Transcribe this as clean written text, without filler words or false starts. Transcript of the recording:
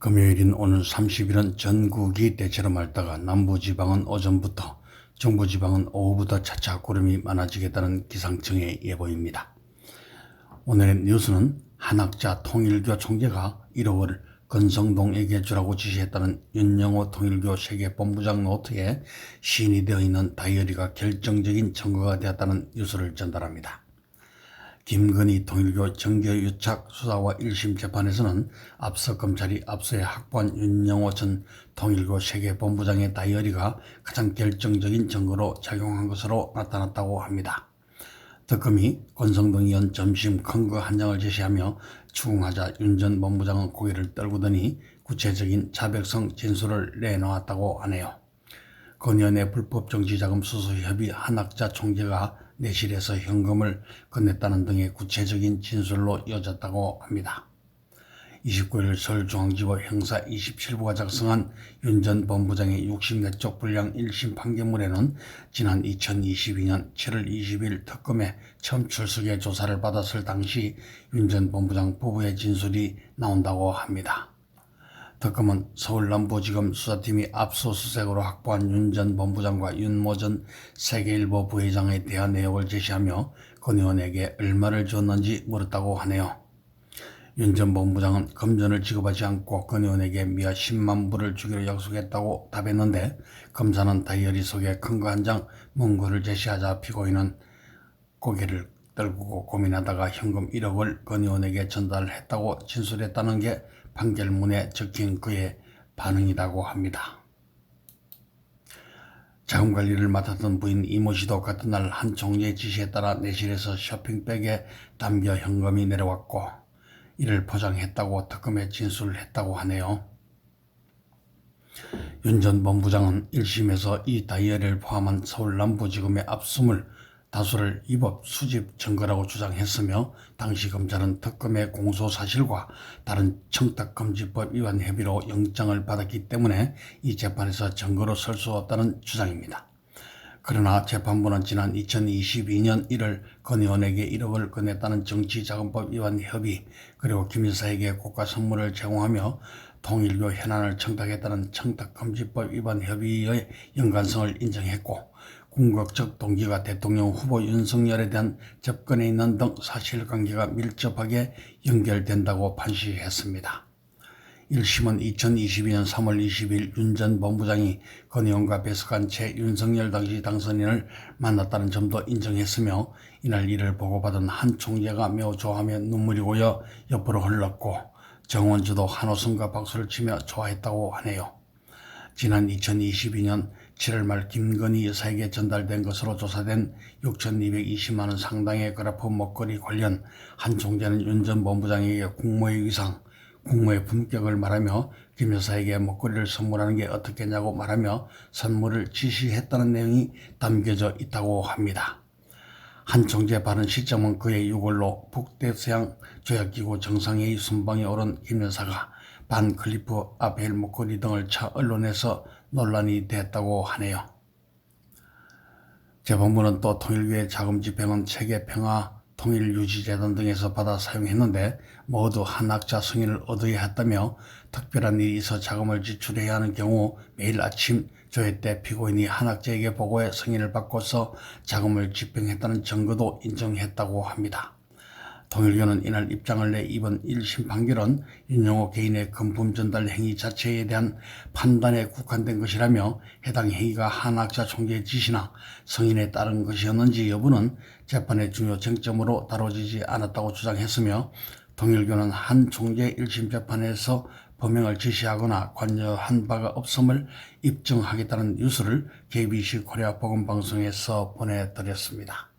금요일인 오늘 30일은 전국이 대체로 맑다가 남부지방은 오전부터, 중부지방은 오후부터 차차 구름이 많아지겠다는 기상청의 예보입니다. 오늘의 뉴스는 한학자 통일교 총재가 1월 건성동에게 주라고 지시했다는 윤영호 통일교 세계본부장 노트에 시인이 되어 있는 다이어리가 결정적인 증거가 되었다는 뉴스를 전달합니다. 김건희 통일교 정교유착 수사와 1심 재판에서는 앞서 검찰이 압수해 확보한 윤영호 전 통일교 세계본부장의 다이어리가 가장 결정적인 증거로 작용한 것으로 나타났다고 합니다. 특검이 권성동 의원 점심 큰거 한 장을 제시하며 추궁하자 윤 전 본부장은 고개를 떨구더니 구체적인 자백성 진술을 내놓았다고 하네요. 권 의원의 불법 정치자금 수수 협의 한학자 총재가 내실에서 현금을 건넸다는 등의 구체적인 진술로 이어졌다고 합니다. 29일 서울중앙지법 형사 27부가 작성한 윤 전 본부장의 64쪽 분량 1심 판결문에는 지난 2022년 7월 20일 특검에 처음 출석해 조사를 받았을 당시 윤 전 본부장 부부의 진술이 나온다고 합니다. 특검은 서울남부지검 수사팀이 압수수색으로 확보한 윤 전 본부장과 윤모 전 세계일보 부회장의 대화 내역을 제시하며 권 의원에게 얼마를 줬는지 물었다고 하네요. 윤 전 본부장은 금전을 지급하지 않고 권 의원에게 미아 10만 불을 주기로 약속했다고 답했는데, 검사는 다이어리 속에 큰 거 한 장 문구를 제시하자 피고인은 고개를 떨구고 고민하다가 현금 1억을 권 의원에게 전달했다고 진술했다는 게 판결문에 적힌 그의 반응이라고 합니다. 자금관리를 맡았던 부인 이모 씨도 같은 날 한 총재의 지시에 따라 내실에서 쇼핑백에 담겨 현금이 내려왔고 이를 포장했다고 특검에 진술했다고 하네요. 윤 전 본부장은 1심에서 이 다이어리를 포함한 서울남부지검의 압수물 다수를 위법 수집 증거라고 주장했으며, 당시 검찰은 특검의 공소사실과 다른 청탁금지법 위반 혐의로 영장을 받았기 때문에 이 재판에서 증거로 설 수 없다는 주장입니다. 그러나 재판부는 지난 2022년 1월 권 의원에게 1억을 건넸다는 정치자금법 위반 협의, 그리고 김 여사에게 국가 선물을 제공하며 통일교 현안을 청탁했다는 청탁금지법 위반 협의의 연관성을 인정했고, 궁극적 동기가 대통령 후보 윤석열에 대한 접근에 있는 등 사실관계가 밀접하게 연결된다고 판시했습니다. 1심은 2022년 3월 20일 윤 전 본부장이 권 의원과 배석한 채 윤석열 당시 당선인을 만났다는 점도 인정했으며, 이날 이를 보고받은 한 총재가 매우 좋아하며 눈물이 고여 옆으로 흘렀고 정원주도 한호성과 박수를 치며 좋아했다고 하네요. 지난 2022년 7월 말 김건희 여사에게 전달된 것으로 조사된 6,220만 원 상당의 그래프 목걸이 관련 한 총재는 윤 전 본부장에게 국모의 위상, 국모의 품격을 말하며 김 여사에게 목걸이를 선물하는 게 어떻겠냐고 말하며 선물을 지시했다는 내용이 담겨져 있다고 합니다. 한 총재 발언 시점은 그의 유골로 북대서양 조약기구 정상회의 순방에 오른 김 여사가 반 클리프 아벨 목걸이 등을 차 언론에서 논란이 됐다고 하네요. 재판부는 또 통일교의 자금 집행은 세계평화 통일유지재단 등에서 받아 사용했는데 모두 한학자 승인을 얻어야 했다며, 특별한 일이 있어 자금을 지출해야 하는 경우 매일 아침 조회 때 피고인이 한학자에게 보고해 승인을 받고서 자금을 집행했다는 증거도 인정했다고 합니다. 통일교는 이날 입장을 내 이번 1심 판결은 윤영호 개인의 금품 전달 행위 자체에 대한 판단에 국한된 것이라며, 해당 행위가 한학자 총재의 지시나 승인에 따른 것이었는지 여부는 재판의 중요 쟁점으로 다뤄지지 않았다고 주장했으며, 통일교는 한 총재의 1심 재판에서 범행을 지시하거나 관여한 바가 없음을 입증하겠다는 뉴스를 KBC 코리아 복음방송에서 보내드렸습니다.